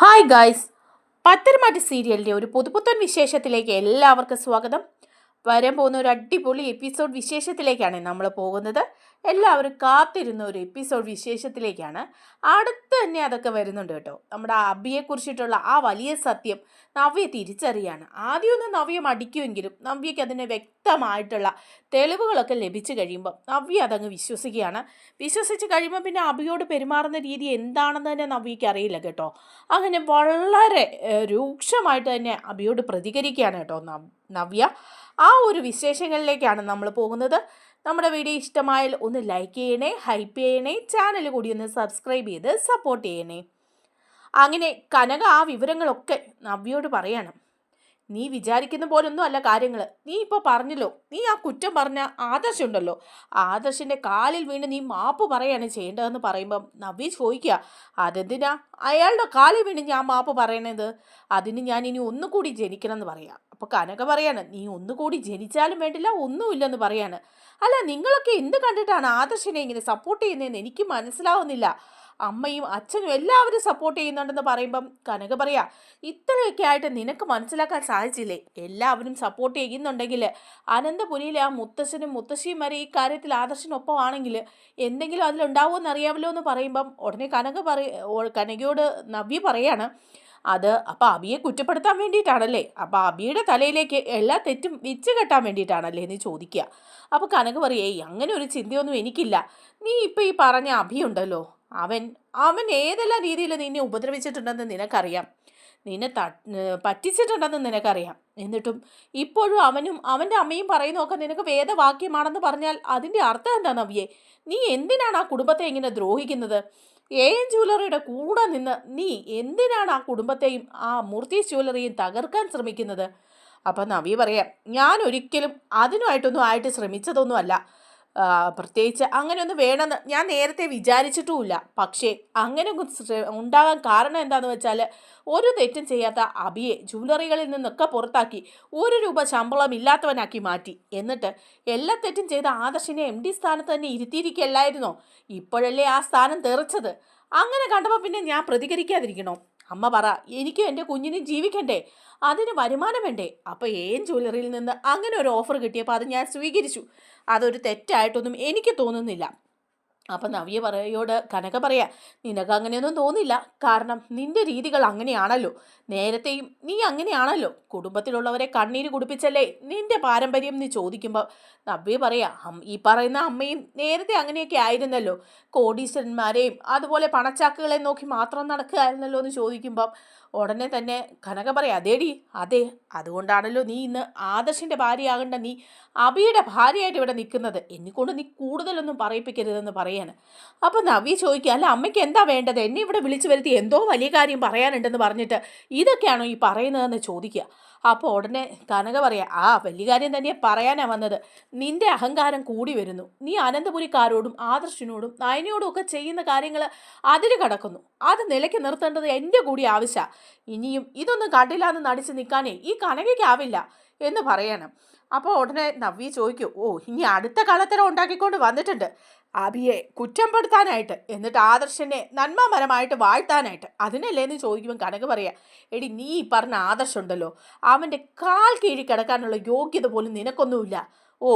Hi guys, Patharamattu സീരിയലിൻ്റെ ഒരു പുതുപുത്തൻ വിശേഷത്തിലേക്ക് എല്ലാവർക്കും സ്വാഗതം. വരാൻ പോകുന്ന ഒരു അടിപൊളി എപ്പിസോഡ് വിശേഷത്തിലേക്കാണ് നമ്മൾ പോകുന്നത്. എല്ലാവരും കാത്തിരുന്ന ഒരു എപ്പിസോഡ് വിശേഷത്തിലേക്കാണ്. അടുത്ത് തന്നെ അതൊക്കെ വരുന്നുണ്ട് കേട്ടോ. നമ്മുടെ അബിയെക്കുറിച്ചിട്ടുള്ള ആ വലിയ സത്യം നവ്യ തിരിച്ചറിയാണ്. ആദ്യമൊന്നും നവ്യ മടിക്കുമെങ്കിലും നവ്യയ്ക്ക് അതിന് വ്യക്തമായിട്ടുള്ള തെളിവുകളൊക്കെ ലഭിച്ചു കഴിയുമ്പോൾ നവ്യ അതങ്ങ് വിശ്വസിക്കുകയാണ്. വിശ്വസിച്ച് കഴിയുമ്പോൾ പിന്നെ അബിയോട് പെരുമാറുന്ന രീതി എന്താണെന്ന് തന്നെ നവ്യയ്ക്ക് അറിയില്ല കേട്ടോ. അങ്ങനെ വളരെ രൂക്ഷമായിട്ട് തന്നെ അബിയോട് പ്രതികരിക്കുകയാണ് കേട്ടോ നവ്യ. ആ ഒരു വിശേഷങ്ങളിലേക്കാണ് നമ്മൾ പോകുന്നത്. നമ്മുടെ വീഡിയോ ഇഷ്ടമായാൽ ഒന്ന് ലൈക്ക് ചെയ്യണേ, ഹൈപ്പ് ചെയ്യണേ, ചാനൽ കൂടി ഒന്ന് സബ്സ്ക്രൈബ് ചെയ്ത് സപ്പോർട്ട് ചെയ്യണേ. അങ്ങനെ കനക ആ വിവരങ്ങളൊക്കെ നവ്യയോട് പറയണം. നീ വിചാരിക്കുന്ന പോലൊന്നും അല്ല കാര്യങ്ങൾ. നീ ഇപ്പോൾ പറഞ്ഞല്ലോ, നീ ആ കുറ്റം പറഞ്ഞ ആദർശുണ്ടല്ലോ, ആദർശിൻ്റെ കാലിൽ വീണ് നീ മാപ്പ് പറയാണ് ചെയ്യേണ്ടതെന്ന് പറയുമ്പം നവ്യ ചോദിക്കുക, അതെന്തിനാ അയാളുടെ കാലിൽ വീണ് ഞാൻ മാപ്പ് പറയണത്? അതിന് ഞാൻ ഇനി ഒന്നുകൂടി ജനിക്കണം എന്ന് പറയാം. അപ്പോൾ കനക പറയാണ്, നീ ഒന്നുകൂടി ജനിച്ചാലും വേണ്ടില്ല, ഒന്നുമില്ലെന്ന് പറയാണ്. അല്ല, നിങ്ങളൊക്കെ എന്ത് കണ്ടിട്ടാണ് ആദർശിനെ ഇങ്ങനെ സപ്പോർട്ട് ചെയ്യുന്നതെന്ന് എനിക്ക് മനസ്സിലാവുന്നില്ല. അമ്മയും അച്ഛനും എല്ലാവരും സപ്പോർട്ട് ചെയ്യുന്നുണ്ടെന്ന് പറയുമ്പം കനക പറയാ, ഇത്രയൊക്കെ ആയിട്ട് നിനക്ക് മനസ്സിലാക്കാൻ സാധിച്ചില്ലേ? എല്ലാവരും സപ്പോർട്ട് ചെയ്യുന്നുണ്ടെങ്കിൽ അനന്തപുരിയിലെ ആ മുത്തശ്ശനും മുത്തശ്ശിയും വരെ ഈ കാര്യത്തിൽ ആദർശനൊപ്പമാണെങ്കിൽ എന്തെങ്കിലും അതിലുണ്ടാവുമെന്ന് അറിയാമല്ലോ എന്ന് പറയുമ്പം ഉടനെ കനകയോട് നവ്യ പറയാണ്, അത് അപ്പോൾ അബിയെ കുറ്റപ്പെടുത്താൻ വേണ്ടിയിട്ടാണല്ലേ? അപ്പോൾ അബിയുടെ തലയിലേക്ക് എല്ലാ തെറ്റും വെച്ച് കെട്ടാൻ വേണ്ടിയിട്ടാണല്ലേ എന്ന് ചോദിക്കുക. അപ്പോൾ കനക പറയേ, അങ്ങനെ ഒരു ചിന്തയൊന്നും എനിക്കില്ല. നീ ഇപ്പോൾ ഈ പറഞ്ഞ അബിയുണ്ടല്ലോ, അവൻ അവൻ ഏതെല്ലാം രീതിയിൽ നിന്നെ ഉപദ്രവിച്ചിട്ടുണ്ടെന്ന് നിനക്കറിയാം, നിന്നെ പറ്റിച്ചിട്ടുണ്ടെന്ന് നിനക്കറിയാം. എന്നിട്ടും ഇപ്പോഴും അവനും അവൻ്റെ അമ്മയും പറയുന്നതൊക്കെ നിനക്ക് വേദവാക്യമാണെന്ന് പറഞ്ഞാൽ അതിൻ്റെ അർത്ഥം എന്താ നവ്യേ? നീ എന്തിനാണ് ആ കുടുംബത്തെ ഇങ്ങനെ ദ്രോഹിക്കുന്നത്? എൻ ജ്വല്ലറിയുടെ കൂടെ നിന്ന് നീ എന്തിനാണ് ആ കുടുംബത്തെയും ആ മൂർത്തീസ് ജ്വല്ലറിയും തകർക്കാൻ ശ്രമിക്കുന്നത്? അപ്പം നവ്യ പറയാം, ഞാൻ ഒരിക്കലും അതിനുമായിട്ടൊന്നും ആയിട്ട് ശ്രമിച്ചതൊന്നുമല്ല. പ്രത്യേകിച്ച് അങ്ങനെയൊന്നും വേണമെന്ന് ഞാൻ നേരത്തെ വിചാരിച്ചിട്ടുമില്ല. പക്ഷേ അങ്ങനെ ഉണ്ടാകാൻ കാരണം എന്താണെന്ന് വെച്ചാൽ, ഒരു തെറ്റും ചെയ്യാത്ത അബിയെ ജ്വല്ലറികളിൽ നിന്നൊക്കെ പുറത്താക്കി 1 രൂപ ശമ്പളം ഇല്ലാത്തവനാക്കി മാറ്റി. എന്നിട്ട് എല്ലാ തെറ്റും ചെയ്ത ആദർശിനെ MD സ്ഥാനത്ത് തന്നെ ഇരുത്തിയിരിക്കല്ലായിരുന്നോ? ഇപ്പോഴല്ലേ ആ സ്ഥാനം തെറിച്ചത്. അങ്ങനെ കണ്ടപ്പോൾ പിന്നെ ഞാൻ പ്രതികരിക്കാതിരിക്കണോ? അമ്മ പറ, എനിക്കും എൻ്റെ കുഞ്ഞിനും ജീവിക്കണ്ടേ, അതിന് വരുമാനം വേണ്ടേ? അപ്പോൾ ജ്വല്ലറിയിൽ നിന്ന് അങ്ങനെ ഒരു ഓഫർ കിട്ടിയപ്പോൾ അത് ഞാൻ സ്വീകരിച്ചു. അതൊരു തെറ്റായിട്ടൊന്നും എനിക്ക് തോന്നുന്നില്ല. അപ്പം നവ്യയോട് കനക പറയാ, നിനക്ക് അങ്ങനെയൊന്നും തോന്നില്ല, കാരണം നിന്റെ രീതികൾ അങ്ങനെയാണല്ലോ. നേരത്തെയും നീ അങ്ങനെയാണല്ലോ. കുടുംബത്തിലുള്ളവരെ കണ്ണീര് കുടിപ്പിച്ചല്ലേ നിന്റെ പാരമ്പര്യം നീ ചോദിക്കുമ്പോൾ നവ്യ പറയാ, ഈ പറയുന്ന അമ്മയും നേരത്തെ അങ്ങനെയൊക്കെ ആയിരുന്നല്ലോ. കോടീശ്വരന്മാരെയും അതുപോലെ പണച്ചാക്കുകളെ നോക്കി മാത്രം നടക്കുകയായിരുന്നല്ലോ എന്ന് ചോദിക്കുമ്പം ഉടനെ തന്നെ കനക പറയാം, അതേടി അതെ, അതുകൊണ്ടാണല്ലോ നീ ഇന്ന് ആദർശിൻ്റെ ഭാര്യയാകേണ്ട നീ അബിയുടെ ഭാര്യയായിട്ട് ഇവിടെ നിൽക്കുന്നത്. എന്നെക്കൊണ്ട് നീ കൂടുതലൊന്നും പറയിപ്പിക്കരുതെന്ന് പറയാണ്. അപ്പോൾ നവ്യ ചോദിക്കുക, അല്ല അമ്മയ്ക്ക് എന്താ വേണ്ടത്? എന്നെ ഇവിടെ വിളിച്ചു വരുത്തി എന്തോ വലിയ കാര്യം പറയാനുണ്ടെന്ന് പറഞ്ഞിട്ട് ഇതൊക്കെയാണോ ഈ പറയുന്നതെന്ന് ചോദിക്കുക. അപ്പോൾ ഉടനെ കനക പറയാം, ആ വലിയ കാര്യം തന്നെ പറയാനാണ് വന്നത്. നിന്റെ അഹങ്കാരം കൂടി വരുന്നു. നീ അനന്തപുരിക്കാരോടും ആദർശിനോടും നയനയോടും ഒക്കെ ചെയ്യുന്ന കാര്യങ്ങൾ അതിൽ കടക്കുന്നു. അത് നിലയ്ക്ക് നിർത്തേണ്ടത് എൻ്റെ കൂടി ആവശ്യമാണ്. ഇനിയും ഇതൊന്നും കണ്ടില്ല എന്ന് നടിച്ച് നിൽക്കാനേ ഈ കനകയ്ക്കാവില്ല എന്ന് പറയണം. അപ്പോൾ ഉടനെ നവ്യ ചോദിക്കൂ, ഓ ഇനി അടുത്ത കളത്തരം ഉണ്ടാക്കിക്കൊണ്ട് വന്നിട്ടുണ്ട് അബിയെ കുറ്റപ്പെടുത്താനായിട്ട്, എന്നിട്ട് ആദർശനെ നന്മമരമായിട്ട് വാഴ്ത്താനായിട്ട്, അതിനല്ലേ എന്ന് ചോദിക്കുമ്പോൾ കനക പറയാ, എടി നീ ഈ പറഞ്ഞ ആദർശുണ്ടല്ലോ, അവൻ്റെ കാൽ കീഴി കിടക്കാനുള്ള യോഗ്യത പോലും നിനക്കൊന്നുമില്ല. ഓ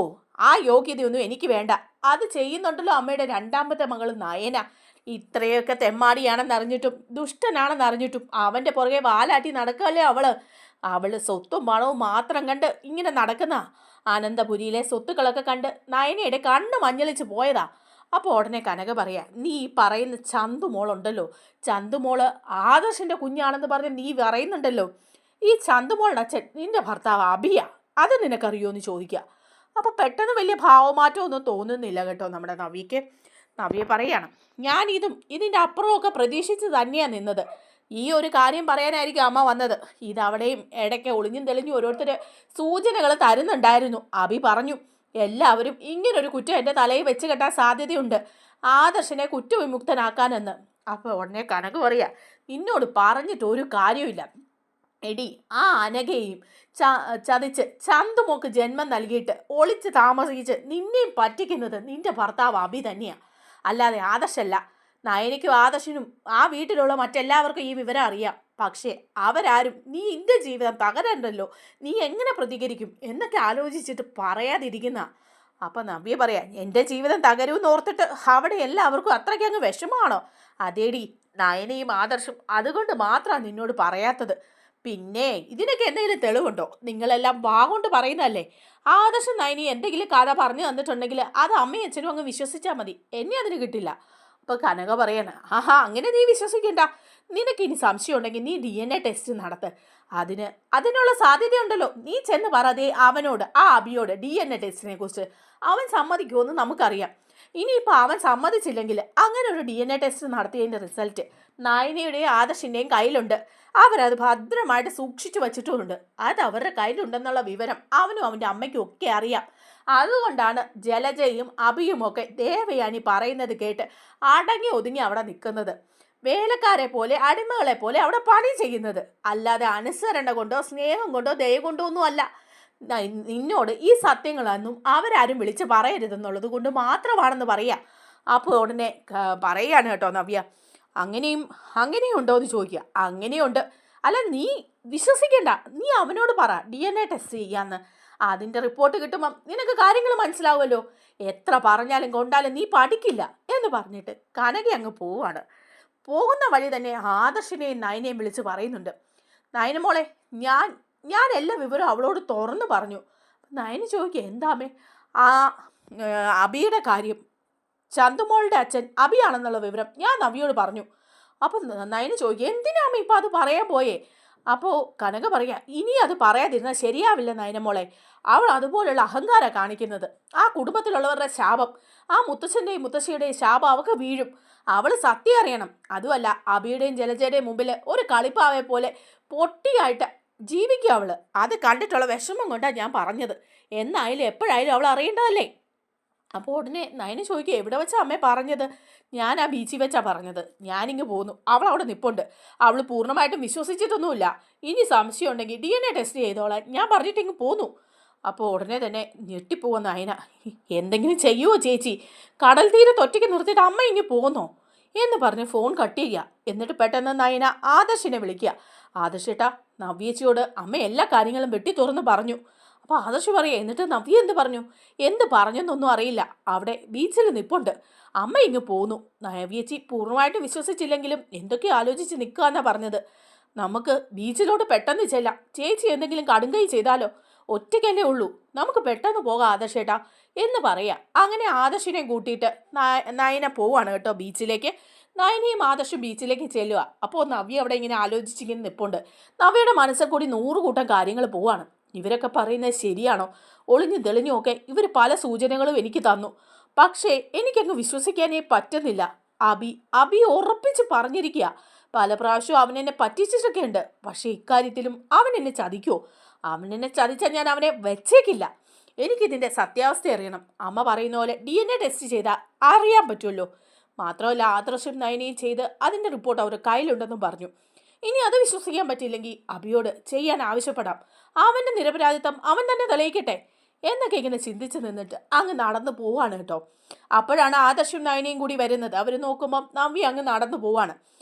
ആ യോഗ്യതയൊന്നും എനിക്ക് വേണ്ട. അത് ചെയ്യുന്നുണ്ടല്ലോ അമ്മയുടെ 2ാമത്തെ മകൾ നയന. ഇത്രയൊക്കെ തെമ്മാടിയാണെന്നറിഞ്ഞിട്ടും ദുഷ്ടനാണെന്നറിഞ്ഞിട്ടും അവൻ്റെ പുറകെ വാലാട്ടി നടക്കല്ലേ അവള് സ്വത്തും പണവും മാത്രം കണ്ട് ഇങ്ങനെ നടക്കുന്ന അനന്തപുരിയിലെ സ്വത്തുക്കളൊക്കെ കണ്ട് നയനയുടെ കണ്ണ് മഞ്ഞളിച്ച് പോയതാ. അപ്പോൾ ഉടനെ കനക പറയാ, നീ ഈ പറയുന്ന ചന്തുമോളുണ്ടല്ലോ, ചന്തുമോള് ആദർശിൻ്റെ കുഞ്ഞാണെന്ന് പറഞ്ഞ് നീ പറയുന്നുണ്ടല്ലോ, ഈ ചന്തുമോളുടെ അച്ഛൻ നിന്റെ ഭർത്താവ് അബിയ, അത് നിനക്കറിയോ എന്ന് ചോദിക്കുക. അപ്പോൾ പെട്ടെന്ന് വലിയ ഭാവമാറ്റമൊന്നും തോന്നുന്നില്ല കേട്ടോ നമ്മുടെ നവ്യയ്ക്ക്. നവ്യ പറയണം, ഞാൻ ഇതിൻ്റെ അപ്പുറമൊക്കെ പ്രതീക്ഷിച്ച് തന്നെയാണ് നിന്നത്. ഈ ഒരു കാര്യം പറയാനായിരിക്കും അമ്മ വന്നത്. ഇതവിടെയും ഇടയ്ക്ക് ഒളിഞ്ഞും തെളിഞ്ഞും ഓരോരുത്തർ സൂചനകൾ തരുന്നുണ്ടായിരുന്നു. അബി പറഞ്ഞു, എല്ലാവരും ഇങ്ങനൊരു കുറ്റം എൻ്റെ തലയിൽ വെച്ച് കെട്ടാൻ സാധ്യതയുണ്ട്, ആദർശനെ കുറ്റവിമുക്തനാക്കാനെന്ന്. അപ്പോൾ ഉടനെ കനക പറയാ, നിന്നോട് പറഞ്ഞിട്ട് ഒരു കാര്യമില്ല. എടി ആ അനഘയെയും ചതിച്ച് ചന്തുമോക്ക് ജന്മം നൽകിയിട്ട് ഒളിച്ച് താമസിച്ച് നിന്നെയും പറ്റിക്കുന്നത് നിന്റെ ഭർത്താവ് അബി തന്നെയാണ്, അല്ലാതെ ആദർശല്ല. നയനയ്ക്കും ആദർശനും ആ വീട്ടിലുള്ള മറ്റെല്ലാവർക്കും ഈ വിവരം അറിയാം. പക്ഷേ അവരാരും നീ എൻ്റെ ജീവിതം തകരണ്ടല്ലോ, നീ എങ്ങനെ പ്രതികരിക്കും എന്നൊക്കെ ആലോചിച്ചിട്ട് പറയാതിരിക്കുന്ന. അപ്പം നവ്യ പറയാ, എൻ്റെ ജീവിതം തകരുമെന്ന് ഓർത്തിട്ട് അവിടെ എല്ലാവർക്കും അത്രയ്ക്ക് അങ്ങ് വിഷമമാണോ? അതേടി, നയനയും ആദർശും അതുകൊണ്ട് മാത്രമാണ് നിന്നോട് പറയാത്തത്. പിന്നെ ഇതിനൊക്കെ എന്തെങ്കിലും തെളിവുണ്ടോ? നിങ്ങളെല്ലാം വാഗോണ്ട് പറയുന്നതല്ലേ. ആദർശം നയനി എന്തെങ്കിലും കഥ പറഞ്ഞു തന്നിട്ടുണ്ടെങ്കിൽ അത് അമ്മയും അച്ഛനും അങ്ങ് വിശ്വസിച്ചാൽ മതി, എന്നെ അതിന് കിട്ടില്ല. അപ്പോൾ കനക പറയാണ്, ആഹാ അങ്ങനെ നീ വിശ്വസിക്കണ്ട. നിനക്ക് ഇനി സംശയം ഉണ്ടെങ്കിൽ നീ DNA ടെസ്റ്റ് നടത്ത്. അതിനുള്ള സാധ്യതയുണ്ടല്ലോ. നീ ചെന്ന് പറതേ അവനോട്, ആ അബിയോട് DNA ടെസ്റ്റിനെ കുറിച്ച്. അവൻ സമ്മതിക്കുമെന്ന് നമുക്കറിയാം. ഇനിയിപ്പോൾ അവൻ സമ്മതിച്ചില്ലെങ്കിൽ അങ്ങനെ ഒരു DNA ടെസ്റ്റ് നടത്തിയതിൻ്റെ റിസൾട്ട് നയനയുടെയും ആദർശിൻ്റെയും കയ്യിലുണ്ട്. അവരത് ഭദ്രമായിട്ട് സൂക്ഷിച്ചു വച്ചിട്ടുമുണ്ട്. അത് അവരുടെ കയ്യിലുണ്ടെന്നുള്ള വിവരം അവനും അവൻ്റെ അമ്മയ്ക്കും ഒക്കെ അറിയാം. അതുകൊണ്ടാണ് ജലജയും അഭിയും ഒക്കെ ദേവയാനി പറയുന്നത് കേട്ട് അടങ്ങി ഒതുങ്ങി അവിടെ നിൽക്കുന്നത്. വേലക്കാരെ പോലെ, അടിമകളെ പോലെ അവിടെ പണി ചെയ്യുന്നത്. അല്ലാതെ അനുസരണ കൊണ്ടോ സ്നേഹം കൊണ്ടോ ദയ കൊണ്ടോ ഒന്നും അല്ല. നിന്നോട് ഈ സത്യങ്ങളൊന്നും അവരാരും വിളിച്ച് പറയരുതെന്നുള്ളത് കൊണ്ട് മാത്രമാണെന്ന് പറയാം. അപ്പോൾ ഉടനെ പറയുകയാണ് കേട്ടോ നവ്യ. അങ്ങനെയും ഉണ്ടോ എന്ന് ചോദിക്കുക. അങ്ങനെയുണ്ട്. അല്ല, നീ വിശ്വസിക്കണ്ട, നീ അവനോട് പറ DNA ടെസ്റ്റ് ചെയ്യാന്ന്. അതിൻ്റെ റിപ്പോർട്ട് കിട്ടുമ്പം നിനക്ക് കാര്യങ്ങൾ മനസ്സിലാവുമല്ലോ. എത്ര പറഞ്ഞാലും കൊണ്ടാലും നീ പഠിക്കില്ല എന്ന് പറഞ്ഞിട്ട് കനക അങ്ങ് പോവാണ്. പോകുന്ന വഴി തന്നെ ആദർശിനെയും നയനെയും വിളിച്ച് പറയുന്നുണ്ട്, നയന മോളെ, ഞാൻ എല്ലാ വിവരവും അവളോട് തുറന്നു പറഞ്ഞു. നയന് ചോദിക്കുക, എന്താമേ? ആ അബിയുടെ കാര്യം, ചന്തുമോളുടെ അച്ഛൻ അബിയാണെന്നുള്ള വിവരം ഞാൻ നവിയോട് പറഞ്ഞു. അപ്പം നയന് ചോദിക്കുക, എന്തിനാമ ഇപ്പം അത് പറയാൻ പോയേ? അപ്പോൾ കനക പറയുക, ഇനി അത് പറയാതിരുന്നാൽ ശരിയാവില്ല നയനമോളെ. അവൾ അതുപോലുള്ള അഹങ്കാരം കാണിക്കുന്നത്. ആ കുടുംബത്തിലുള്ളവരുടെ ശാപം, ആ മുത്തച്ഛൻ്റെയും മുത്തശ്ശിയുടെയും ശാപം അവൾക്ക് വീഴും. അവൾ സത്യം അറിയണം. അതുമല്ല, അബിയുടെയും ജലജയുടെയും മുമ്പിൽ ഒരു കളിപ്പാവെ പോലെ പൊട്ടിയായിട്ട് ജീവിക്കുക അവൾ. അത് കണ്ടിട്ടുള്ള വിഷമം കൊണ്ടാണ് ഞാൻ പറഞ്ഞത്. എന്നായാലും എപ്പോഴായാലും അവൾ അറിയേണ്ടതല്ലേ. അപ്പോൾ ഉടനെ നയന് ചോദിക്കുക, എവിടെ വെച്ചാൽ അമ്മേ പറഞ്ഞത്? ഞാൻ ആ ബീച്ചിൽ വെച്ചാണ് പറഞ്ഞത്. ഞാനിങ്ങ് പോന്നു. അവൾ അവിടെ നിൽപ്പുണ്ട്. അവൾ പൂർണ്ണമായിട്ടും വിശ്വസിച്ചിട്ടൊന്നുമില്ല. ഇനി സംശയം ഉണ്ടെങ്കിൽ DNA ടെസ്റ്റ് ചെയ്തോളാൻ ഞാൻ പറഞ്ഞിട്ടിങ്ങ് പോന്നു. അപ്പോൾ ഉടനെ തന്നെ ഞെട്ടിപ്പോവാൻ നയന. എന്തെങ്കിലും ചെയ്യുമോ ചേച്ചി? കടൽ തീരത്ത് ഒറ്റയ്ക്ക് നിർത്തിയിട്ട് അമ്മ ഇങ്ങ് പോന്നോ എന്ന് പറഞ്ഞ് ഫോൺ കട്ട് ചെയ്യുക. എന്നിട്ട് പെട്ടെന്ന് നയന ആദർശിനെ വിളിക്കുക. ആദർശേട്ടാ, നവ്യേച്ചിയോട് അമ്മ എല്ലാ കാര്യങ്ങളും വെട്ടി തുറന്ന് പറഞ്ഞു. അപ്പോൾ ആദർശ് പറയുക, എന്നിട്ട് നവ്യ എന്ത് പറഞ്ഞെന്നൊന്നും അറിയില്ല. അവിടെ ബീച്ചിൽ നിൽപ്പുണ്ട്. അമ്മ ഇങ്ങ് പോന്നു. നവ്യേച്ചി പൂർണ്ണമായിട്ട് വിശ്വസിച്ചില്ലെങ്കിലും എന്തൊക്കെ ആലോചിച്ച് നിൽക്കുക എന്നാണ് പറഞ്ഞത്. നമുക്ക് ബീച്ചിലോട്ട് പെട്ടെന്ന് ചെല്ലാം. ചേച്ചി എന്തെങ്കിലും കടുങ്കൈ ചെയ്താലോ? ഒറ്റയ്ക്കല്ലേ ഉള്ളൂ, നമുക്ക് പെട്ടെന്ന് പോകാം ആദർശേട്ടാ എന്ന് പറയാം. അങ്ങനെ ആദർശിനെ കൂട്ടിയിട്ട് നയന പോവാണ് കേട്ടോ ബീച്ചിലേക്ക്. നയനയും ആദർശും ബീച്ചിലേക്ക് ചെല്ലുക. അപ്പോൾ നവ്യ അവിടെ ഇങ്ങനെ ആലോചിച്ചിങ്ങനെ നിൽപ്പുണ്ട്. നവ്യയുടെ മനസ്സിൽ കൂടി 100 കൂട്ടം കാര്യങ്ങൾ പോവാണ്. ഇവരൊക്കെ പറയുന്നത് ശരിയാണോ? ഒളിഞ്ഞു തെളിഞ്ഞുമൊക്കെ ഇവർ പല സൂചനകളും എനിക്ക് തന്നു. പക്ഷേ എനിക്കങ്ങ് വിശ്വസിക്കാനേ പറ്റുന്നില്ല. അബി ഉറപ്പിച്ച് പറഞ്ഞിരിക്കുക. പല പ്രാവശ്യവും അവനെന്നെ പറ്റിച്ചിട്ടൊക്കെ ഉണ്ട്. പക്ഷേ ഇക്കാര്യത്തിലും അവൻ എന്നെ ചതിക്കുമോ? അവനെന്നെ ചതിച്ചാൽ ഞാൻ അവനെ വെച്ചേക്കില്ല. എനിക്കിതിൻ്റെ സത്യാവസ്ഥ അറിയണം. അമ്മ പറയുന്ന പോലെ DNA ടെസ്റ്റ് ചെയ്താൽ അറിയാൻ പറ്റുമല്ലോ. മാത്രമല്ല, ആദർശം നയനയും ചെയ്ത് അതിൻ്റെ റിപ്പോർട്ട് അവർ കയ്യിലുണ്ടെന്നും പറഞ്ഞു. ഇനി അത് വിശ്വസിക്കാൻ പറ്റില്ലെങ്കിൽ അബിയോട് ചെയ്യാൻ ആവശ്യപ്പെടാം. അവൻ്റെ നിരപരാധിത്വം അവൻ തന്നെ തെളിയിക്കട്ടെ എന്നൊക്കെ ഇങ്ങനെ ചിന്തിച്ച് നിന്നിട്ട് അങ്ങ് നടന്നു പോവാണ് കേട്ടോ. അപ്പോഴാണ് ആദർശും നയനയും കൂടി വരുന്നത്. അവർ നോക്കുമ്പം നവ്യ അങ്ങ് നടന്നു പോവാണ്.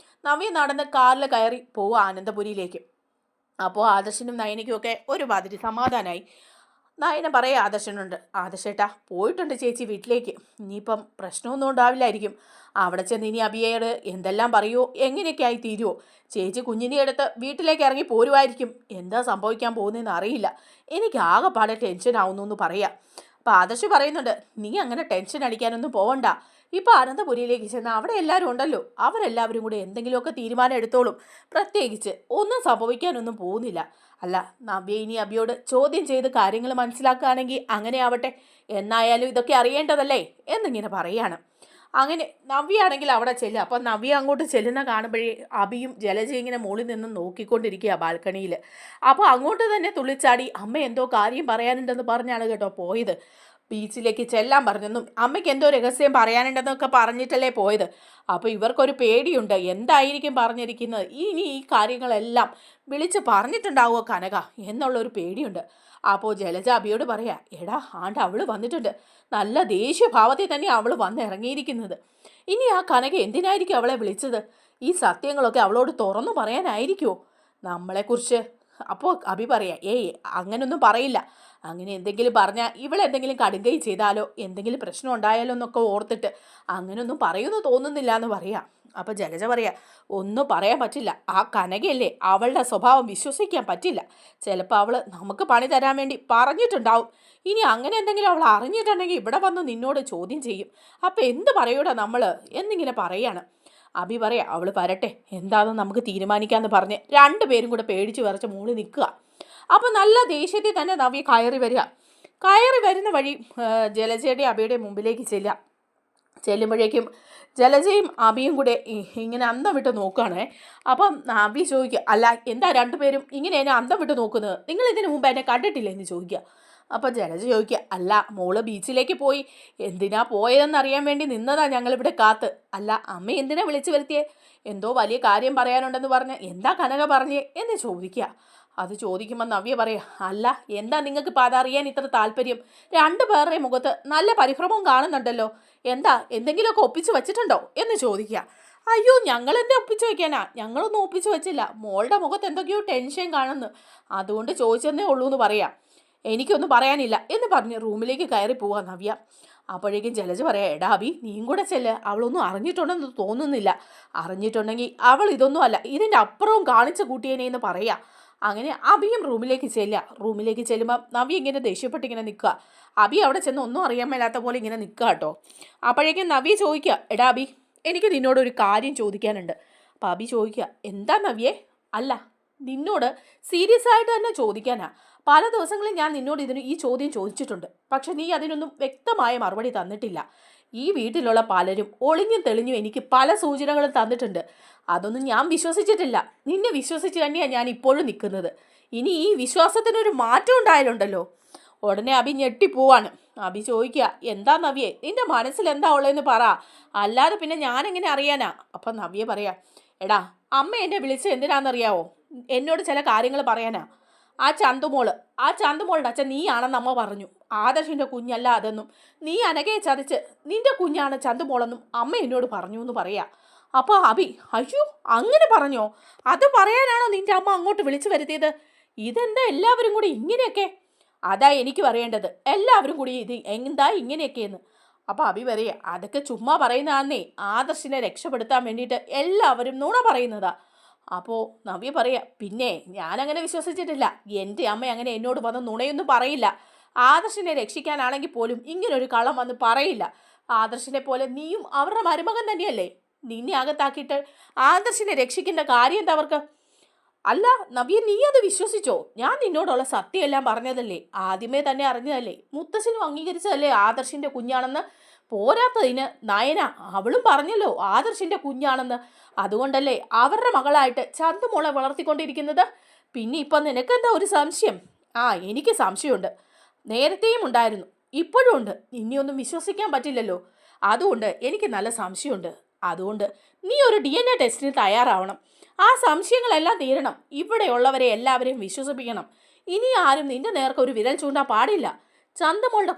നവ്യ നടന്ന് കാറിൽ കയറി പോവുക ആനന്ദപുരിയിലേക്ക്. അപ്പോൾ ആദർശനും നയനയ്ക്കും ഒക്കെ ഒരുമാതിരി സമാധാനമായി. നയന പറയാം ആദർശനുണ്ട്, ആദർശേട്ടാ പോയിട്ടുണ്ട് ചേച്ചി വീട്ടിലേക്ക്. ഇനിയിപ്പം പ്രശ്നമൊന്നും ഉണ്ടാവില്ലായിരിക്കും. അവിടെ ചെന്ന് ഇനി അബിയോട് എന്തെല്ലാം പറയുമോ, എങ്ങനെയൊക്കെ ആയി തീരുമോ? ചേച്ചി കുഞ്ഞിനെ എടുത്ത് വീട്ടിലേക്ക് ഇറങ്ങി പോരുമായിരിക്കും. എന്താ സംഭവിക്കാൻ പോകുന്നതെന്ന് അറിയില്ല. എനിക്ക് ആകെപ്പാടെ ടെൻഷൻ ആവുന്നു എന്ന് പറയാം. അപ്പോൾ ആദർശ് പറയുന്നുണ്ട്, നീ അങ്ങനെ ടെൻഷൻ അടിക്കാനൊന്നും പോവണ്ട. ഇപ്പോൾ അനന്തപുരിയിലേക്ക് ചെന്നാൽ അവിടെ എല്ലാവരും ഉണ്ടല്ലോ. അവരെല്ലാവരും കൂടെ എന്തെങ്കിലുമൊക്കെ തീരുമാനം എടുത്തോളും. പ്രത്യേകിച്ച് ഒന്നും സംഭവിക്കാനൊന്നും പോകുന്നില്ല. അല്ല, നവ്യ ഇനി അബിയോട് ചോദ്യം ചെയ്ത് കാര്യങ്ങൾ മനസ്സിലാക്കുകയാണെങ്കിൽ അങ്ങനെ ആവട്ടെ. എന്നായാലും ഇതൊക്കെ അറിയേണ്ടതല്ലേ എന്നിങ്ങനെ പറയാണ്. അങ്ങനെ നവ്യാണെങ്കിൽ അവിടെ ചെല്ലുക. അപ്പം നവ്യ അങ്ങോട്ട് ചെല്ലുന്ന കാണുമ്പോഴേ അബിയും ജലജയും ഇങ്ങനെ മുകളിൽ നിന്നും നോക്കിക്കൊണ്ടിരിക്കുക ബാൽക്കണിയിൽ. അപ്പോൾ അങ്ങോട്ട് തന്നെ തുള്ളിച്ചാടി അമ്മ എന്തോ കാര്യം പറയാനുണ്ടെന്ന് പറഞ്ഞാണ് കേട്ടോ പോയത്. ബീച്ചിലേക്ക് ചെല്ലാൻ പറഞ്ഞെന്നും അമ്മയ്ക്ക് എന്തോ രഹസ്യം പറയാനുണ്ടെന്നൊക്കെ പറഞ്ഞിട്ടല്ലേ പോയത്. അപ്പോൾ ഇവർക്കൊരു പേടിയുണ്ട്, എന്തായിരിക്കും പറഞ്ഞിരിക്കുന്നത്, ഇനി ഈ കാര്യങ്ങളെല്ലാം വിളിച്ച് പറഞ്ഞിട്ടുണ്ടാവുമോ കനക എന്നുള്ളൊരു പേടിയുണ്ട്. അപ്പോൾ ജലജ അബിയോട് പറയാ, എടാ ആണ്ട് അവൾ വന്നിട്ടുണ്ട്. നല്ല ദേഷ്യഭാവത്തിൽ തന്നെ അവൾ വന്നിറങ്ങിയിരിക്കുന്നത്. ഇനി ആ കനക എന്തിനായിരിക്കും അവളെ വിളിച്ചത്? ഈ സത്യങ്ങളൊക്കെ അവളോട് തുറന്നു പറയാനായിരിക്കുമോ നമ്മളെക്കുറിച്ച്? അപ്പോൾ അഭി പറയാം, ഏയ് അങ്ങനൊന്നും പറയില്ല. അങ്ങനെ എന്തെങ്കിലും പറഞ്ഞാൽ ഇവളെന്തെങ്കിലും കടുങ്കൈ ചെയ്താലോ എന്തെങ്കിലും പ്രശ്നം ഉണ്ടായാലോ എന്നൊക്കെ ഓർത്തിട്ട് അങ്ങനെയൊന്നും പറയുമെന്ന് തോന്നുന്നില്ല എന്ന് പറയാം. അപ്പം ജലജ പറയാ, ഒന്നും പറയാൻ പറ്റില്ല. ആ കനകയല്ലേ, അവളുടെ സ്വഭാവം വിശ്വസിക്കാൻ പറ്റില്ല. ചിലപ്പോൾ അവൾ നമുക്ക് പണി തരാൻ വേണ്ടി പറഞ്ഞിട്ടുണ്ടാവും. ഇനി അങ്ങനെ എന്തെങ്കിലും അവൾ അറിഞ്ഞിട്ടുണ്ടെങ്കിൽ ഇവിടെ വന്ന് നിന്നോട് ചോദ്യം ചെയ്യും. അപ്പം എന്ത് പറയൂടാ നമ്മൾ എന്നിങ്ങനെ പറയാണ്. അഭി പറയാ, അവൾ വരട്ടെ, എന്താണെന്ന് നമുക്ക് തീരുമാനിക്കാമെന്ന് പറഞ്ഞ് രണ്ടുപേരും കൂടെ പേടിച്ച് വിറച്ച് മൂളി നിൽക്കുക. അപ്പം നല്ല ദേഷ്യത്തിൽ തന്നെ നവ്യ കയറി വരിക. കയറി വരുന്ന വഴി ജലജയുടെയും അഭിയുടെയും മുമ്പിലേക്ക് ചെല്ലുമ്പോഴേക്കും ജലജയും അഭിയും കൂടെ ഇങ്ങനെ അന്തം വിട്ട് നോക്കുകയാണേ. അപ്പം അഭി ചോദിക്കുക, അല്ല എന്താ രണ്ടുപേരും ഇങ്ങനെ എന്നെ അന്തം വിട്ട് നോക്കുന്നത്? നിങ്ങൾ ഇതിന് മുമ്പ് എന്നെ കണ്ടിട്ടില്ല എന്ന് ചോദിക്കുക. അപ്പം ജലജ ചോദിക്കുക, അല്ല മോള് ബീച്ചിലേക്ക് പോയി, എന്തിനാ പോയതെന്നറിയാൻ വേണ്ടി നിന്നതാ ഞങ്ങളിവിടെ കാത്ത്. അല്ല അമ്മ എന്തിനാ വിളിച്ചു വരുത്തിയേ? എന്തോ വലിയ കാര്യം പറയാനുണ്ടെന്ന് പറഞ്ഞ് എന്താ കനക പറഞ്ഞേ എന്ന് ചോദിക്കുക. അത് ചോദിക്കുമ്പോൾ നവ്യ പറയാ, അല്ല എന്താ നിങ്ങൾക്ക് ഇപ്പം അതറിയാൻ ഇത്ര താല്പര്യം? രണ്ടു പേരുടെയും മുഖത്ത് നല്ല പരിഭ്രമവും കാണുന്നുണ്ടല്ലോ. എന്താ എന്തെങ്കിലുമൊക്കെ ഒപ്പിച്ച് വെച്ചിട്ടുണ്ടോ എന്ന് ചോദിക്കുക. അയ്യോ ഞങ്ങളെന്താ ഒപ്പിച്ച് വെക്കാനാ? ഞങ്ങളൊന്നും ഒപ്പിച്ച് വെച്ചില്ല. മോളുടെ മുഖത്ത് എന്തൊക്കെയോ ടെൻഷൻ കാണുന്നു, അതുകൊണ്ട് ചോദിച്ചെന്നേ ഉള്ളൂ എന്ന് പറയാം. എനിക്കൊന്നും പറയാനില്ല എന്ന് പറഞ്ഞ് റൂമിലേക്ക് കയറി പോവാ നവ്യ. അപ്പോഴേക്കും ജലജ പറയാം, എടാ അഭി നീയും കൂടെ ചെല്ല്, അവളൊന്നും അറിഞ്ഞിട്ടുണ്ടെന്ന് തോന്നുന്നില്ല. അറിഞ്ഞിട്ടുണ്ടെങ്കിൽ അവൾ ഇതൊന്നും അല്ല ഇതിൻ്റെ അപ്പുറവും കാണിച്ച കൂട്ടിയേനെ എന്ന് പറയാം. അങ്ങനെ അഭിയും റൂമിലേക്ക് ചെല്ലുമ്പോൾ നവ്യ ഇങ്ങനെ ദേഷ്യപ്പെട്ടിങ്ങനെ നിൽക്കുക. അഭി അവിടെ ചെന്ന് ഒന്നും അറിയാൻ മേലാത്ത പോലെ ഇങ്ങനെ നിൽക്കുക കേട്ടോ. അപ്പോഴേക്കും നവ്യ ചോദിക്കുക, എടാ അഭി എനിക്ക് നിന്നോടൊരു കാര്യം ചോദിക്കാനുണ്ട്. അപ്പോൾ അഭി ചോദിക്കുക, എന്താ നവ്യേ? അല്ല നിന്നോട് സീരിയസ് ആയിട്ട് തന്നെ ചോദിക്കാനാ. പല ദിവസങ്ങളിൽ ഞാൻ നിന്നോട് ഈ ചോദ്യം ചോദിച്ചിട്ടുണ്ട്, പക്ഷെ നീ അതിനൊന്നും വ്യക്തമായ മറുപടി തന്നിട്ടില്ല. ഈ വീട്ടിലുള്ള പലരും ഒളിഞ്ഞും തെളിഞ്ഞും എനിക്ക് പല സൂചനകളും തന്നിട്ടുണ്ട്. അതൊന്നും ഞാൻ വിശ്വസിച്ചിട്ടില്ല. നിന്നെ വിശ്വസിച്ച് തന്നെയാണ് ഞാൻ ഇപ്പോഴും നിൽക്കുന്നത്. ഇനി ഈ വിശ്വാസത്തിനൊരു മാറ്റം ഉണ്ടായാലുണ്ടല്ലോ. ഉടനെ അഭി ഞെട്ടിപ്പോവാണ്. അഭി ചോദിക്കുക, എന്താ നവ്യേ നിന്റെ മനസ്സിൽ എന്താ ഉള്ളതെന്ന് പറ, അല്ലാതെ പിന്നെ ഞാനെങ്ങനെ അറിയാനാ? അപ്പം നവ്യ പറയാ, എടാ അമ്മ എന്നെ വിളിച്ച് എന്തിനാണെന്നറിയാവോ? എന്നോട് ചില കാര്യങ്ങൾ പറയാനാ. ആ ചന്തുമോളുടെ അച്ഛൻ നീയാണെന്ന് അമ്മ പറഞ്ഞു. ആദർശിൻ്റെ കുഞ്ഞല്ല അതെന്നും നീ അനഘയെ ചതിച്ച് നിന്റെ കുഞ്ഞാണ് ചന്തുമോളെന്നും അമ്മ എന്നോട് പറഞ്ഞു എന്ന് പറയാ. അപ്പോൾ അഭി, അയ്യോ അങ്ങനെ പറഞ്ഞോ? അത് പറയാനാണോ നിന്റെ അമ്മ അങ്ങോട്ട് വിളിച്ചു വരുത്തിയത്? ഇതെന്താ എല്ലാവരും കൂടി ഇങ്ങനെയൊക്കെ? അതാ എനിക്ക് പറയേണ്ടത്, എല്ലാവരും കൂടി ഇത് എന്താ ഇങ്ങനെയൊക്കെയെന്ന്. അപ്പോൾ അഭി പറയാ, അതൊക്കെ ചുമ്മാ പറയുന്നതാന്നേ, ആദർശിനെ രക്ഷപ്പെടുത്താൻ വേണ്ടിയിട്ട് എല്ലാവരും നുണ പറയുന്നതാ. അപ്പോൾ നവ്യ പറയാ, പിന്നെ ഞാനങ്ങനെ വിശ്വസിച്ചിട്ടില്ല. എൻ്റെ അമ്മ അങ്ങനെ എന്നോട് വന്ന് നുണയൊന്നും പറയില്ല. ആദർശിനെ രക്ഷിക്കാനാണെങ്കിൽ പോലും ഇങ്ങനൊരു കള്ളം വന്ന് പറയില്ല. ആദർശിനെ പോലെ നീയും അവരുടെ മരുമകൻ തന്നെയല്ലേ? നിന്നെ അകത്താക്കിയിട്ട് ആദർശിനെ രക്ഷിക്കേണ്ട കാര്യം എന്താ അവർക്ക്? അല്ല നവ്യ നീ അത് വിശ്വസിച്ചോ? ഞാൻ നിന്നോടുള്ള സത്യമെല്ലാം പറഞ്ഞതല്ലേ, ആദ്യമേ തന്നെ അറിഞ്ഞതല്ലേ, മുത്തശ്ശനും അംഗീകരിച്ചതല്ലേ ആദർശിൻ്റെ കുഞ്ഞാണെന്ന്. പോരാത്തതിന് നയന അവളും പറഞ്ഞല്ലോ ആദർശിൻ്റെ കുഞ്ഞാണെന്ന്. അതുകൊണ്ടല്ലേ അവരുടെ മകളായിട്ട് ചന്തുമോളെ വളർത്തിക്കൊണ്ടിരിക്കുന്നത്. പിന്നെ ഇപ്പം നിനക്കെന്താ ഒരു സംശയം? ആ എനിക്ക് സംശയമുണ്ട്, നേരത്തെയും ഉണ്ടായിരുന്നു, ഇപ്പോഴും ഉണ്ട്. ഇനിയൊന്നും വിശ്വസിക്കാൻ പറ്റില്ലല്ലോ. അതുകൊണ്ട് എനിക്ക് നല്ല സംശയമുണ്ട്. അതുകൊണ്ട് നീ ഒരു DNA ടെസ്റ്റിന് തയ്യാറാവണം. ആ സംശയങ്ങളെല്ലാം തീരണം. ഇവിടെയുള്ളവരെ എല്ലാവരെയും വിശ്വസിപ്പിക്കണം. ഇനി ആരും നിന്റെ നേർക്ക് ഒരു വിരൽ ചൂണ്ടാൻ പാടില്ല. ചന്തമോളുടെ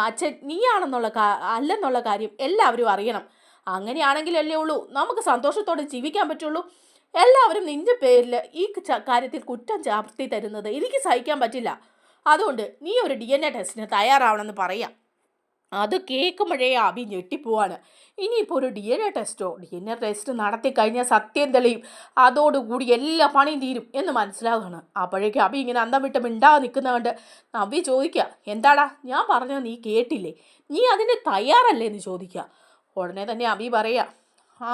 അച്ഛൻ നീയാണെന്നുള്ള അല്ലെന്നുള്ള കാര്യം എല്ലാവരും അറിയണം. അങ്ങനെയാണെങ്കിലല്ലേ ഉള്ളൂ നമുക്ക് സന്തോഷത്തോടെ ജീവിക്കാൻ പറ്റുള്ളൂ. എല്ലാവരും നിന്റെ പേരിൽ ഈ കാര്യത്തിൽ കുറ്റം ചാർത്തി തരുന്നത് എനിക്ക് സഹിക്കാൻ പറ്റില്ല. അതുകൊണ്ട് നീ ഒരു DNA ടെസ്റ്റിന് തയ്യാറാവണമെന്ന് പറയാം. അത് കേൾക്കുമ്പോഴേ അഭി ഞെട്ടിപ്പോവാണ്. ഇനിയിപ്പോൾ ഒരു DNA ടെസ്റ്റ് നടത്തി കഴിഞ്ഞാൽ സത്യം തെളിയും, അതോടുകൂടി എല്ലാ പണിയും തീരും എന്ന് മനസ്സിലാവുകയാണ്. അപ്പോഴേക്കും അഭി ഇങ്ങനെ അന്തം വിട്ട് മിണ്ടാ നിൽക്കുന്നതുകൊണ്ട് നവ്യ ചോദിക്കുക, എന്താടാ ഞാൻ പറഞ്ഞത് നീ കേട്ടില്ലേ? നീ അതിന് തയ്യാറല്ലേ എന്ന് ചോദിക്കുക. ഉടനെ തന്നെ അഭി പറയാ, ആ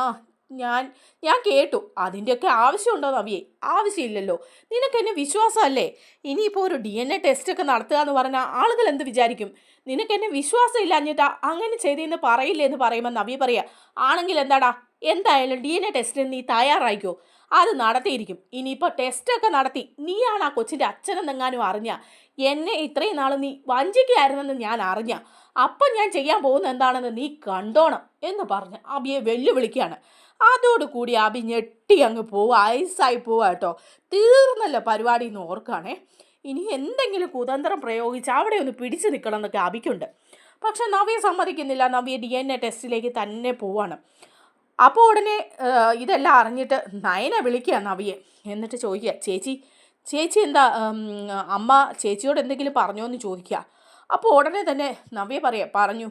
ഞാൻ കേട്ടു. അതിൻ്റെയൊക്കെ ആവശ്യമുണ്ടോ നവ്യേ? ആവശ്യമില്ലല്ലോ. നിനക്കെന്നെ വിശ്വാസമല്ലേ? ഇനിയിപ്പോൾ ഒരു DNA ടെസ്റ്റൊക്കെ നടത്തുക എന്ന് പറഞ്ഞാൽ ആളുകൾ എന്ത് വിചാരിക്കും? നിനക്കെന്നെ വിശ്വാസം ഇല്ലാഞ്ഞിട്ടാ അങ്ങനെ ചെയ്തതെന്ന് പറയില്ലേ എന്ന് പറയുമ്പോൾ നവ്യ പറയാ, ആണെങ്കിൽ എന്താടാ, എന്തായാലും DNA ടെസ്റ്റിന് നീ തയ്യാറായിക്കോ. അത് നടത്തിയിരിക്കും. ഇനിയിപ്പോൾ ടെസ്റ്റൊക്കെ നടത്തി നീയാണ് ആ കൊച്ചിൻ്റെ അച്ഛനെന്നെങ്ങാനും അറിഞ്ഞ, എന്നെ ഇത്രയും നാൾ നീ വഞ്ചിക്കുകയായിരുന്നെന്ന് ഞാൻ അറിഞ്ഞ, അപ്പം ഞാൻ ചെയ്യാൻ പോകുന്ന എന്താണെന്ന് നീ കണ്ടോണം എന്ന് പറഞ്ഞ് അബിയെ വെല്ലുവിളിക്കുകയാണ്. അതോടുകൂടി അബി ഞെട്ടി അങ്ങ് പോവുക, ഐസായി പോവുക കേട്ടോ. തീർന്നല്ലോ പരിപാടി എന്ന് ഓർക്കുകയാണേ. ഇനി എന്തെങ്കിലും കുതന്ത്രം പ്രയോഗിച്ച് അവിടെ ഒന്ന് പിടിച്ചു നിൽക്കണം എന്നൊക്കെ അബിക്കുണ്ട്. പക്ഷെ നവ്യ സമ്മതിക്കുന്നില്ല. നവ്യ DNA ടെസ്റ്റിലേക്ക് തന്നെ പോവാണ്. അപ്പോൾ ഉടനെ ഇതെല്ലാം അറിഞ്ഞിട്ട് നയന വിളിക്കുക നവിയെ. എന്നിട്ട് ചോദിക്കുക, ചേച്ചി ചേച്ചി എന്താ അമ്മ ചേച്ചിയോട് എന്തെങ്കിലും പറഞ്ഞോ എന്ന് ചോദിക്കുക. അപ്പോൾ ഉടനെ തന്നെ നവ്യ പറഞ്ഞു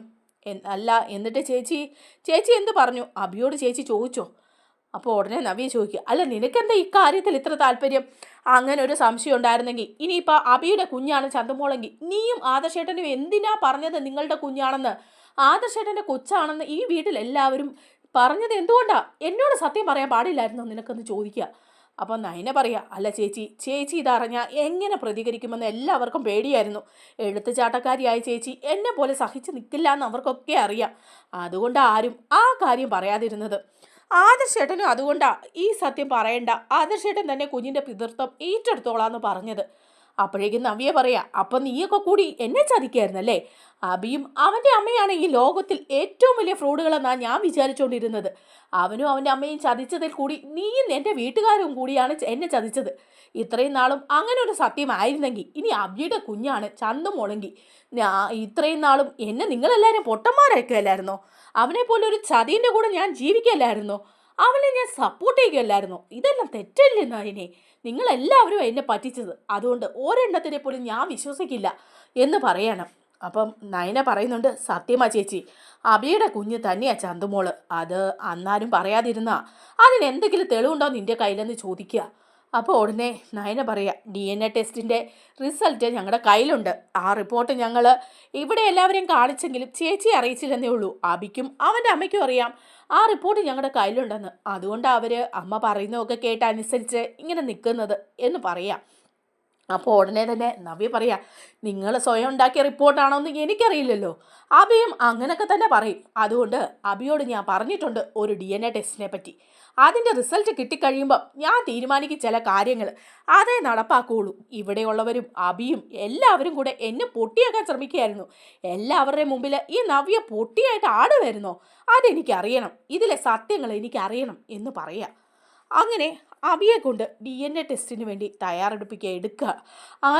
അല്ല, എന്നിട്ട് ചേച്ചി ചേച്ചി എന്ത് പറഞ്ഞു, അഭിയോട് ചേച്ചി ചോദിച്ചോ? അപ്പോൾ ഉടനെ നവ്യ ചോദിക്കുക, അല്ല നിനക്കെന്താ ഇക്കാര്യത്തിൽ ഇത്ര താല്പര്യം? അങ്ങനെ ഒരു സംശയം ഉണ്ടായിരുന്നെങ്കിൽ ഇനിയിപ്പോൾ അഭിയുടെ കുഞ്ഞാണ് ചന്തുമോളെങ്കിൽ നീയും ആദർശേട്ടനും എന്തിനാ പറഞ്ഞത് നിങ്ങളുടെ കുഞ്ഞാണെന്ന്? ആദർശേട്ടൻ്റെ കൊച്ചാണെന്ന് ഈ വീട്ടിലെല്ലാവരും പറഞ്ഞത് എന്തുകൊണ്ടാ? എന്നോട് സത്യം പറയാൻ പാടില്ലായിരുന്നോ നിനക്കെന്ന് ചോദിക്കുക. അപ്പം നയന പറയാ, അല്ല ചേച്ചി ചേച്ചി ഇതറിഞ്ഞാൽ എങ്ങനെ പ്രതികരിക്കുമെന്ന് എല്ലാവർക്കും പേടിയായിരുന്നു. എഴുത്തുചാട്ടക്കാരിയായ ചേച്ചി എന്നെ പോലെ സഹിച്ച് നിൽക്കില്ല എന്ന് അവർക്കൊക്കെ അറിയാം. അതുകൊണ്ട് ആരും ആ കാര്യം പറയാതിരുന്നത്. ആദർശേട്ടനും അതുകൊണ്ടാ ഈ സത്യം പറയണ്ട, ആദർശേട്ടൻ തന്നെ കുഞ്ഞിൻ്റെ പിതൃത്വം ഏറ്റെടുത്തോളാന്ന് പറഞ്ഞത്. അപ്പോഴേക്കും നവ്യ പറയാ, അപ്പം നീയൊക്കെ കൂടി എന്നെ ചതിക്കായിരുന്നല്ലേ? അബിയും അവൻ്റെ അമ്മയാണ് ഈ ലോകത്തിൽ ഏറ്റവും വലിയ ഫ്രോഡുകളെന്നാണ് ഞാൻ വിചാരിച്ചുകൊണ്ടിരുന്നത്. അവനും അവൻ്റെ അമ്മയും ചതിച്ചതിൽ കൂടി നീയും എൻ്റെ വീട്ടുകാരും കൂടിയാണ് എന്നെ ചതിച്ചത്. ഇത്രയും നാളും അങ്ങനെ ഒരു സത്യമായിരുന്നെങ്കിൽ ഇനി അബിയുടെ കുഞ്ഞാണ് ചന്തുമോളെങ്കിൽ ഇത്രയും നാളും എന്നെ നിങ്ങളെല്ലാവരും പൊട്ടന്മാരൊക്കെയല്ലായിരുന്നോ? അവനെ പോലെ ഒരു ചതിൻ്റെ കൂടെ ഞാൻ ജീവിക്കല്ലായിരുന്നോ? അവനെ ഞാൻ സപ്പോർട്ട് ചെയ്യുകയല്ലായിരുന്നോ? ഇതെല്ലാം തെറ്റല്ലേ നയനെ? നിങ്ങളെല്ലാവരും എന്നെ പറ്റിച്ചത്. അതുകൊണ്ട് ഒരെണ്ണത്തിനെ പോലും ഞാൻ വിശ്വസിക്കില്ല എന്ന് പറയണം. അപ്പം നയന പറയുന്നുണ്ട്, സത്യമാ ചേച്ചി, അബിയുടെ കുഞ്ഞ് തന്നെയാ ചന്തുമോള്. അത് അന്നാരും പറയാതിരുന്ന അതിനെന്തെങ്കിലും തെളിവുണ്ടോ നിൻ്റെ കയ്യിലെന്ന് ചോദിക്കുക. അപ്പോൾ ഉടനെ നയന പറയാ, DNA ടെസ്റ്റിൻ്റെ റിസൾട്ട് ഞങ്ങളുടെ കയ്യിലുണ്ട്. ആ റിപ്പോർട്ട് ഞങ്ങൾ ഇവിടെ എല്ലാവരെയും കാണിച്ചെങ്കിലും ചേച്ചിയെ അറിയിച്ചില്ലെന്നേ ഉള്ളൂ. അബിക്കും അവൻ്റെ അമ്മയ്ക്കും അറിയാം ആ റിപ്പോർട്ട് ഞങ്ങളുടെ കയ്യിലുണ്ടെന്ന്. അതുകൊണ്ട് അവർ അമ്മ പറയുന്നതൊക്കെ കേട്ടനുസരിച്ച് ഇങ്ങനെ നിൽക്കുന്നത് എന്ന് പറയാം. അപ്പോൾ ഉടനെ തന്നെ നവ്യ പറയാ, നിങ്ങൾ സ്വയം ഉണ്ടാക്കിയ റിപ്പോർട്ടാണോ എന്ന് എനിക്കറിയില്ലല്ലോ. അബിയും അങ്ങനെയൊക്കെ തന്നെ പറയും. അതുകൊണ്ട് അബിയോട് ഞാൻ പറഞ്ഞിട്ടുണ്ട് ഒരു DNA ടെസ്റ്റിനെ പറ്റി. അതിൻ്റെ റിസൾട്ട് കിട്ടിക്കഴിയുമ്പോൾ ഞാൻ തീരുമാനിക്കും ചില കാര്യങ്ങൾ, അതേ നടപ്പാക്കുകയുള്ളൂ. ഇവിടെയുള്ളവരും അബിയും എല്ലാവരും കൂടെ എന്നെ പൊട്ടിയാക്കാൻ ശ്രമിക്കുകയായിരുന്നു. എല്ലാവരുടെയും മുമ്പിൽ ഈ നവ്യ പൊട്ടിയായിട്ട് ആടുമായിരുന്നോ? അതെനിക്കറിയണം, ഇതിലെ സത്യങ്ങൾ എനിക്കറിയണം എന്ന് പറയാം. അങ്ങനെ അബിയെ കൊണ്ട് DNA ടെസ്റ്റിന് വേണ്ടി തയ്യാറെടുപ്പിക്കുക എടുക്കുക.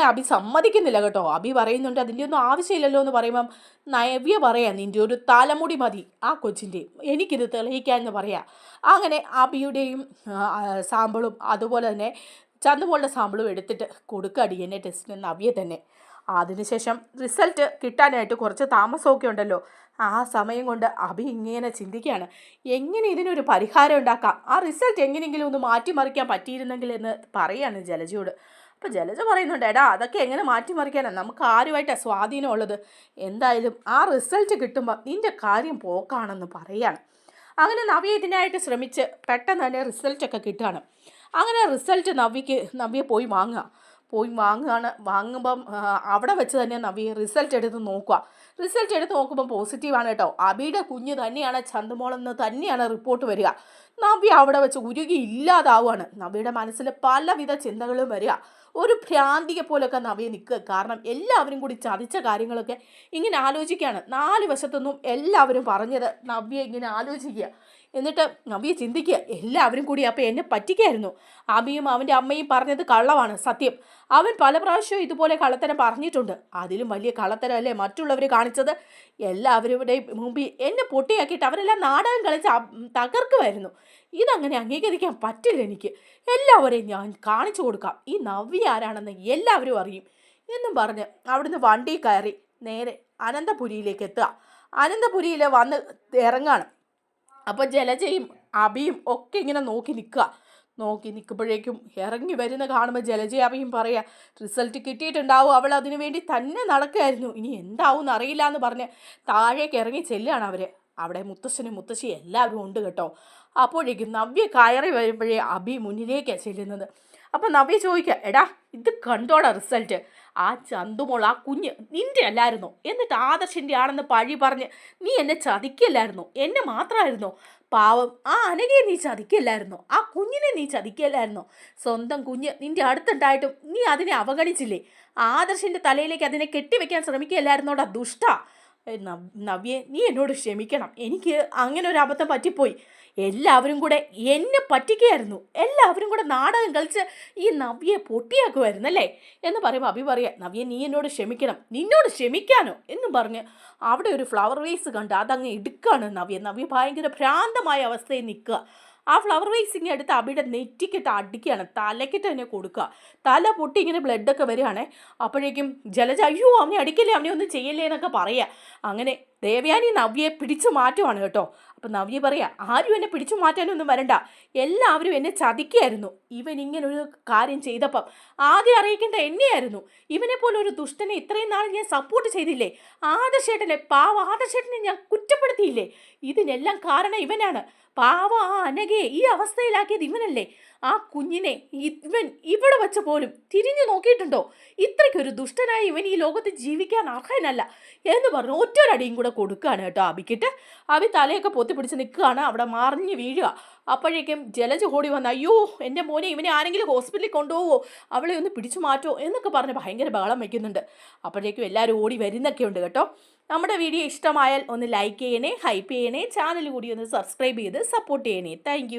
അബി സമ്മതിക്കുന്നില്ല കേട്ടോ. അബി പറയുന്നുണ്ട് അതിൻ്റെ ഒന്നും ആവശ്യമില്ലല്ലോ എന്ന് പറയുമ്പം നവ്യ പറയാം, നിൻ്റെ ഒരു തലമുടി മതി ആ കൊച്ചിൻ്റെ, എനിക്കിത് തെളിയിക്കാമെന്ന് പറയാം. അങ്ങനെ അബിയുടെയും സാമ്പിളും അതുപോലെ തന്നെ ചന്തുമോളുടെ സാമ്പിളും എടുത്തിട്ട് കൊടുക്കുക DNA ടെസ്റ്റിന് നവ്യ തന്നെ. അതിനുശേഷം റിസൾട്ട് കിട്ടാനായിട്ട് കുറച്ച് താമസമൊക്കെ ഉണ്ടല്ലോ. ആ സമയം കൊണ്ട് അബി ഇങ്ങനെ ചിന്തിക്കുകയാണ്, എങ്ങനെ ഇതിനൊരു പരിഹാരം ഉണ്ടാക്കാം, ആ റിസൾട്ട് എങ്ങനെയെങ്കിലും ഒന്ന് മാറ്റിമറിക്കാൻ പറ്റിയിരുന്നെങ്കിൽ എന്ന് പറയാണ് ജലജയോട്. അപ്പോൾ ജലജ പറയുന്നുണ്ട്, എടാ അതൊക്കെ എങ്ങനെ മാറ്റിമറിക്കാനാണ്, നമുക്ക് ആരുമായിട്ടാണ് സ്വാധീനമുള്ളത്, എന്തായാലും ആ റിസൾട്ട് കിട്ടുമ്പോൾ നിൻ്റെ കാര്യം പോക്കാണെന്ന് പറയാണ്. അങ്ങനെ നവ്യ ഇതിനായിട്ട് ശ്രമിച്ച് പെട്ടെന്ന് തന്നെ റിസൾട്ടൊക്കെ കിട്ടുകയാണ്. അങ്ങനെ റിസൾട്ട് നവ്യ പോയി വാങ്ങുമ്പം അവിടെ വെച്ച് തന്നെ നവ്യ റിസൾട്ട് എടുത്ത് നോക്കുക. റിസൾട്ട് എടുത്ത് നോക്കുമ്പോൾ പോസിറ്റീവാണ് കേട്ടോ. അബിയുടെ കുഞ്ഞ് തന്നെയാണ് ചന്തുമോളെന്ന് തന്നെയാണ് റിപ്പോർട്ട് വരിക. നവ്യ അവിടെ വെച്ച് ഉരുകി ഇല്ലാതാവുകയാണ്. നവ്യയുടെ മനസ്സിൽ പലവിധ ചിന്തകളും വരിക. ഒരു ഭ്രാന്തിയെ പോലൊക്കെ നവ്യ നിൽക്കുക. കാരണം എല്ലാവരും കൂടി ചതിച്ച കാര്യങ്ങളൊക്കെ ഇങ്ങനെ ആലോചിക്കുകയാണ്. 4 വശത്തുനിന്നും എല്ലാവരും പറഞ്ഞത് നവ്യ ഇങ്ങനെ ആലോചിക്കുക. എന്നിട്ട് നവ്യ ചിന്തിക്കുക, എല്ലാവരും കൂടി അപ്പോൾ എന്നെ പറ്റിക്കായിരുന്നു. അബിയും അവൻ്റെ അമ്മയും പറഞ്ഞത് കള്ളമാണ് സത്യം. അവൻ പല പ്രാവശ്യവും ഇതുപോലെ കള്ളത്തരം പറഞ്ഞിട്ടുണ്ട്. അതിലും വലിയ കള്ളത്തരമല്ലേ മറ്റുള്ളവർ കാണിച്ചത്? എല്ലാവരുടെയും മുമ്പിൽ എന്നെ പൊട്ടിയാക്കിയിട്ട് അവരെല്ലാം നാടകം കളിച്ച് തകർക്കുമായിരുന്നു. ഇതങ്ങനെ അംഗീകരിക്കാൻ പറ്റില്ല എനിക്ക്. എല്ലാവരെയും ഞാൻ കാണിച്ചു കൊടുക്കാം, ഈ നവ്യ ആരാണെന്ന് എല്ലാവരും അറിയും എന്നും പറഞ്ഞ് അവിടുന്ന് വണ്ടി കയറി നേരെ അനന്തപുരിയിലേക്ക് എത്തുക. അനന്തപുരിയിൽ വന്ന് ഇറങ്ങാണ്. അപ്പോൾ ജലജയും അബിയും ഒക്കെ ഇങ്ങനെ നോക്കി നിൽക്കുമ്പോഴേക്കും ഇറങ്ങി വരുന്ന കാണുമ്പോൾ ജലജയും അബിയും പറയാ, റിസൾട്ട് കിട്ടിയിട്ടുണ്ടാവും, അവൾ അതിനു വേണ്ടി തന്നെ നടക്കുകയായിരുന്നു, ഇനി എന്താവും എന്നറിയില്ല എന്ന് പറഞ്ഞ് താഴേക്ക് ഇറങ്ങി ചെല്ലുകയാണ് അവർ. അവിടെ മുത്തശ്ശനും മുത്തശ്ശിയും എല്ലാവരും ഉണ്ട് കേട്ടോ. അപ്പോഴേക്കും നവ്യ കയറി വരുമ്പോഴേ അബി മുന്നിലേക്കാണ് ചെല്ലുന്നത്. അപ്പം നവ്യ ചോദിക്കുക, എടാ ഇത് കണ്ടോടാ റിസൾട്ട്, ആ ചന്തുമോൾ ആ കുഞ്ഞ് നിൻ്റെ അല്ലായിരുന്നോ? എന്നിട്ട് ആദർശിൻ്റെ ആണെന്ന് പഴി പറഞ്ഞ് നീ എന്നെ ചതിക്കല്ലായിരുന്നോ? എന്നെ മാത്രമായിരുന്നോ? പാവം ആ അനഘയെ നീ ചതിക്കല്ലായിരുന്നോ? ആ കുഞ്ഞിനെ നീ ചതിക്കല്ലായിരുന്നോ? സ്വന്തം കുഞ്ഞ് നിൻ്റെ അടുത്തുണ്ടായിട്ടും നീ അതിനെ അവഗണിച്ചില്ലേ? ആദർശിൻ്റെ തലയിലേക്ക് അതിനെ കെട്ടിവെക്കാൻ ശ്രമിക്കുകയല്ലായിരുന്നോടാ ദുഷ്ട. നവ്യെ, നീ എന്നോട് ക്ഷമിക്കണം, എനിക്ക് അങ്ങനെ ഒരു അബദ്ധം പറ്റിപ്പോയി. എല്ലാവരും കൂടെ എന്നെ പറ്റിക്കുകയായിരുന്നു, എല്ലാവരും കൂടെ നാടകം കളിച്ച് ഈ നവ്യെ പൊട്ടിയാക്കുമായിരുന്നു അല്ലേ എന്ന് പറയുമ്പോൾ അഭി പറയാ, നവ്യെ നീ എന്നോട് ക്ഷമിക്കണം, നിന്നോട് ക്ഷമിക്കാനോ എന്നും പറഞ്ഞ് അവിടെ ഒരു ഫ്ലവർ വേസ് കണ്ട് അതങ്ങ് എടുക്കുകയാണ് നവ്യ ഭയങ്കര ഭ്രാന്തമായ അവസ്ഥയിൽ നിൽക്കുക. ആ ഫ്ലവർ വേസിങ് എടുത്ത് അബിയുടെ നെറ്റിക്കിട്ട് അടിക്കുകയാണ്, തലക്കിട്ട് തന്നെ കൊടുക്കുക. തല പൊട്ടി ഇങ്ങനെ ബ്ലഡൊക്കെ വരികയാണേ. അപ്പോഴേക്കും ജലജ അയ്യോ അവനെ അടിക്കല്ലേ, അവനെ ഒന്നും ചെയ്യല്ലേ എന്നൊക്കെ പറയുക. അങ്ങനെ ദേവയാനി നവ്യയെ പിടിച്ചു മാറ്റുവാണ് കേട്ടോ. അപ്പം നവ്യ പറയാ, ആരും എന്നെ പിടിച്ചു മാറ്റാനൊന്നും വരണ്ട, എല്ലാവരും എന്നെ ചതിക്കുകയായിരുന്നു. ഇവൻ ഇങ്ങനൊരു കാര്യം ചെയ്തപ്പം ആദ്യം അറിയിക്കേണ്ട എന്നെയായിരുന്നു. ഇവനെ പോലെ ഒരു ദുഷ്ടനെ ഇത്രയും നാൾ ഞാൻ സപ്പോർട്ട് ചെയ്തില്ലേ, ആദർശേട്ടനെ ആദർശേട്ടനെ ഞാൻ കുറ്റപ്പെടുത്തിയില്ലേ, ഇതിനെല്ലാം കാരണം ഇവനാണ്. പാവ ആ അനഘയെ ഈ അവസ്ഥയിലാക്കിയത് ഇവനല്ലേ. ആ കുഞ്ഞിനെ ഇവൻ ഇവിടെ വെച്ച പോലും തിരിഞ്ഞു നോക്കിയിട്ടുണ്ടോ? ഇത്രയ്ക്കൊരു ദുഷ്ടനായി ഇവൻ ഈ ലോകത്ത് ജീവിക്കാൻ അർഹനല്ല എന്ന് പറഞ്ഞു ഒറ്റൊരടിയും കൂടെ കൊടുക്കുകയാണ് കേട്ടോ അബിക്കിട്ട്. അബി തലയൊക്കെ പൊത്തിപ്പിടിച്ച് നിൽക്കുകയാണ്, അവിടെ മറിഞ്ഞ് വീഴുക. അപ്പോഴേക്കും ജലജ ഓടി വന്ന്, അയ്യോ എൻ്റെ മോനെ, ഇവനെ ആരെങ്കിലും ഹോസ്പിറ്റലിൽ കൊണ്ടുപോവോ, അവളെ ഒന്ന് പിടിച്ചു മാറ്റുമോ എന്നൊക്കെ പറഞ്ഞ് ഭയങ്കര ബഹളം വയ്ക്കുന്നുണ്ട്. അപ്പോഴേക്കും എല്ലാവരും ഓടി വരുന്നൊക്കെ ഉണ്ട് കേട്ടോ. നമ്മുടെ വീഡിയോ ഇഷ്ടമായാൽ ഒന്ന് ലൈക്ക് ചെയ്യണേ, ഹൈപ്പ് ചെയ്യണേ, ചാനൽ കൂടി ഒന്ന് സബ്സ്ക്രൈബ് ചെയ്ത് സപ്പോർട്ട് ചെയ്യണേ. താങ്ക്